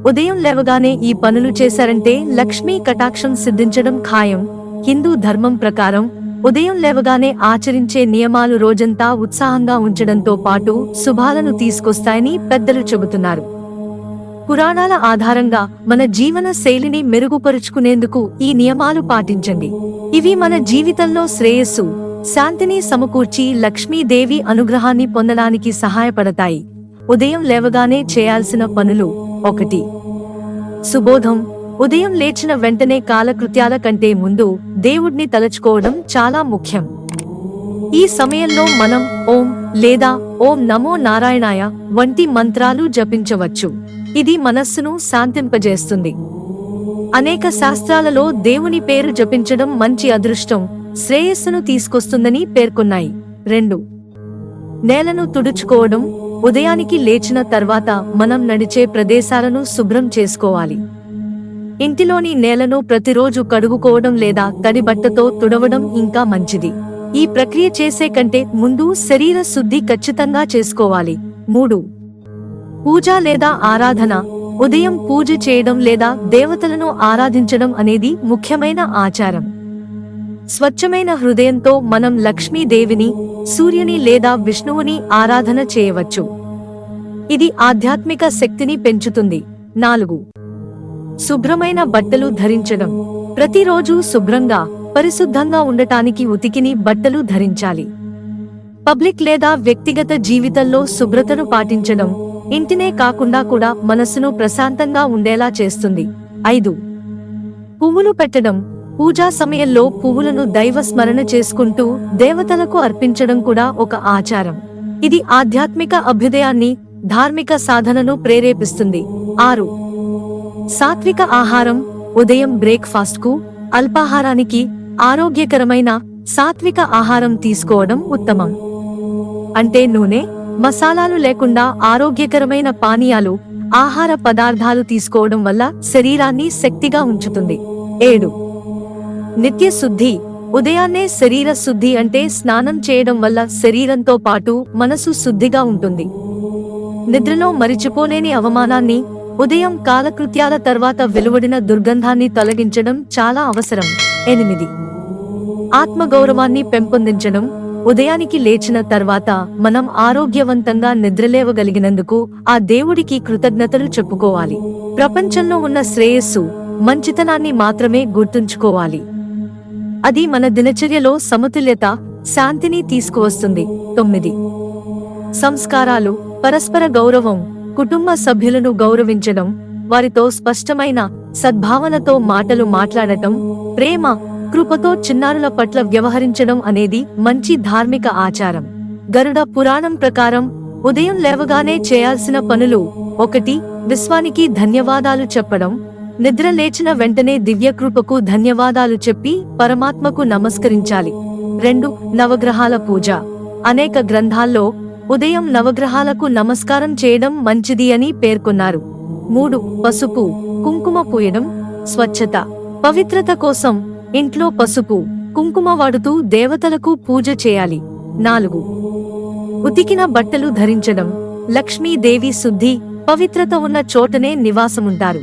ఉదయం లేవగానే ఈ పనులు చేశారంటే లక్ష్మీ కటాక్షం సిద్ధించడం ఖాయం. హిందూ ధర్మం ప్రకారం ఉదయం లేవగానే ఆచరించే నియమాలు రోజంతా ఉత్సాహంగా ఉంచడంతో పాటు శుభాలను తీసుకొస్తాయని పెద్దలు చెబుతున్నారు. పురాణాల ఆధారంగా మన జీవన శైలిని మెరుగుపరుచుకునేందుకు ఈ నియమాలు పాటించండి. ఇవి మన జీవితంలో శ్రేయస్సు, శాంతిని సమకూర్చి లక్ష్మీదేవి అనుగ్రహాన్ని పొందడానికి సహాయపడతాయి. ఉదయం లేవగానే చేయాల్సిన పనులు. 1. సుబోధం. ఉదయం లేచిన వెంటనే కాలకృత్యాల కంటే ముందు దేవుడిని తలచుకోవడం చాలా ముఖ్యం. ఈ సమయంలో మనం ఓం లేదా ఓం నమో నారాయణాయ వంటి మంత్రాలు జపించవచ్చు. ఇది మనస్సును శాంతింపజేస్తుంది. అనేక శాస్త్రాలలో దేవుని పేరు జపించడం మంచి అదృష్టం, శ్రేయస్సును తీసుకొస్తుందని పేర్కొన్నాయి. 2. నేలను తుడుచుకోవడం. ఉదయానికి లేచిన తర్వాత మనం నడిచే ప్రదేశాలను శుభ్రం చేసుకోవాలి. ఇంటిలోని నేలను ప్రతిరోజు కడుగుకోవడం లేదా తడి బట్టతో తుడవడం ఇంకా మంచిది. ఈ ప్రక్రియ చేసే కంటే ముందు శరీర శుద్ధి ఖచ్చితంగా చేసుకోవాలి. 3. పూజ లేదా ఆరాధన. ఉదయం పూజ చేయడం లేదా దేవతలను ఆరాధించడం అనేది ముఖ్యమైన ఆచారం. స్వచ్ఛమైన హృదయంతో మనం లక్ష్మీదేవిని, సూర్యుని లేదా విష్ణువుని ఆరాధన చేయవచ్చు. ఇది ఆధ్యాత్మిక శక్తిని పెంచుతుంది. 4. శుభ్రమైన బట్టలు ధరించడం. ప్రతిరోజు శుభ్రంగా, పరిశుద్ధంగా ఉండటానికి ఉతికిని బట్టలు ధరించాలి. పబ్లిక్ లేదా వ్యక్తిగత జీవితంలో శుభ్రతను పాటించడం ఇంటినే కాకుండా కూడా మనస్సును ప్రశాంతంగా ఉండేలా చేస్తుంది. 5. పువ్వులు పెట్టడం. పూజా సమయంలో పువ్వులను దైవ స్మరణ చేసుకుంటూ దేవతలకు అర్పించడం కూడా ఒక ఆచారం. ఇది ఆధ్యాత్మిక అభ్యుదయాన్ని, ధార్మిక సాధనను ప్రేరేపిస్తుంది. 6. సాత్విక ఆహారం. ఉదయం బ్రేక్ఫాస్ట్ కు, అల్పాహారానికి ఆరోగ్యకరమైన సాత్విక ఆహారం తీసుకోవడం ఉత్తమం. అంటే నూనె, మసాలాలు లేకుండా ఆరోగ్యకరమైన పానీయాలు, ఆహార పదార్థాలు తీసుకోవడం వల్ల శరీరాన్ని శక్తిగా ఉంచుతుంది. 7. నిత్య శుద్ధి. ఉదయాన్నే శరీర శుద్ధి అంటే స్నానం చేయడం వల్ల శరీరంతో పాటు మనసు శుద్ధిగా ఉంటుంది. నిద్రలో మరిచిపోలేని అవమానాన్ని, ఉదయం కాలకృత్యాల తర్వాత వెలువడిన దుర్గంధాన్ని తొలగించడం చాలా అవసరం. 8. ఆత్మగౌరవాన్ని పెంపొందించడం. ఉదయానికి లేచిన తర్వాత మనం ఆరోగ్యవంతంగా నిద్రలేవగలిగినందుకు ఆ దేవుడికి కృతజ్ఞతలు చెప్పుకోవాలి. ప్రపంచంలో ఉన్న శ్రేయస్సు, మంచితనాన్ని మాత్రమే గుర్తుంచుకోవాలి. అది మన దినచర్యలో సమతుల్యత, శాంతిని తీసుకువస్తుంది. 9. సంస్కారాలు. పరస్పర గౌరవం. కుటుంబ సభ్యులను గౌరవించడం, వారితో స్పష్టమైన సద్భావనతో మాటలు మాట్లాడటం, ప్రేమ, కృపతో చిన్నారుల పట్ల వ్యవహరించడం అనేది మంచి ధార్మిక ఆచారం. గరుడ పురాణం ప్రకారం ఉదయం లేవగానే చేయాల్సిన పనులు. 1. విశ్వానికి ధన్యవాదాలు చెప్పడం. నిద్ర లేచిన వెంటనే దివ్యకృపకు ధన్యవాదాలు చెప్పి పరమాత్మకు నమస్కరించాలి. 2. నవగ్రహాల పూజ. అనేక గ్రంథాల్లో ఉదయం నవగ్రహాలకు నమస్కారం చేయడం మంచిది అని పేర్కొన్నారు. 3. పసుపు, కుంకుమ పూయడం. స్వచ్ఛత, పవిత్రత కోసం ఇంట్లో పసుపు, కుంకుమ వాడుతూ దేవతలకు పూజ చేయాలి. 4. ఉతికిన బట్టలు ధరించడం. లక్ష్మీదేవి శుద్ధి, పవిత్రత ఉన్న చోటనే నివాసముంటారు.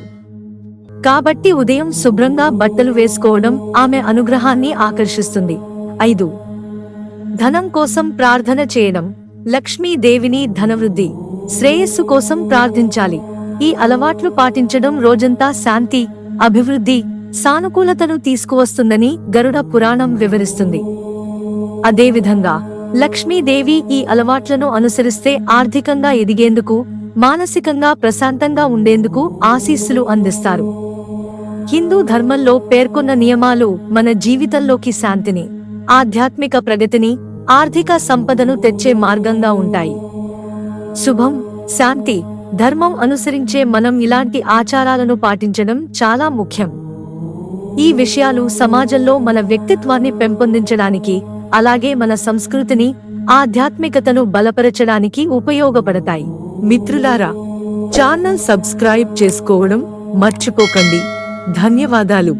కాబట్టి ఉదయం శుభ్రంగా బట్టలు వేసుకోవడం ఆమె అనుగ్రహాన్ని ఆకర్షిస్తుంది. 5. ధనం కోసం ప్రార్థన చేయడం. లక్ష్మీదేవిని ధనవృద్ధి, శ్రేయస్సు కోసం ప్రార్థించాలి. ఈ అలవాట్లు పాటించడం రోజంతా శాంతి, అభివృద్ధి, సానుకూలతను తీసుకువస్తుందని గరుడ పురాణం వివరిస్తుంది. అదేవిధంగా లక్ష్మీదేవి ఈ అలవాట్లను అనుసరిస్తే ఆర్థికంగా ఎదిగేందుకు, మానసికంగా ప్రశాంతంగా ఉండేందుకు ఆశీస్సులు అందిస్తారు. హిందూ ధర్మంలో పేర్కొన్న నియమాలు మన జీవితంలోకి శాంతిని, ఆధ్యాత్మిక ప్రగతిని, ఆర్థిక సంపదను తెచ్చే మార్గంగా ఉంటాయి. శుభం, శాంతి, ధర్మం అనుసరించే మనం ఇలాంటి ఆచారాలను పాటించడం చాలా ముఖ్యం. ఈ విషయాలు సమాజంలో మన వ్యక్తిత్వాన్ని పెంపొందించడానికి, అలాగే మన సంస్కృతిని, ఆధ్యాత్మికతను బలపరచడానికి ఉపయోగపడతాయి. మిత్రులారా, ఛానల్ సబ్స్క్రైబ్ చేసుకోవడం మర్చిపోకండి. ధన్యవాదాలు.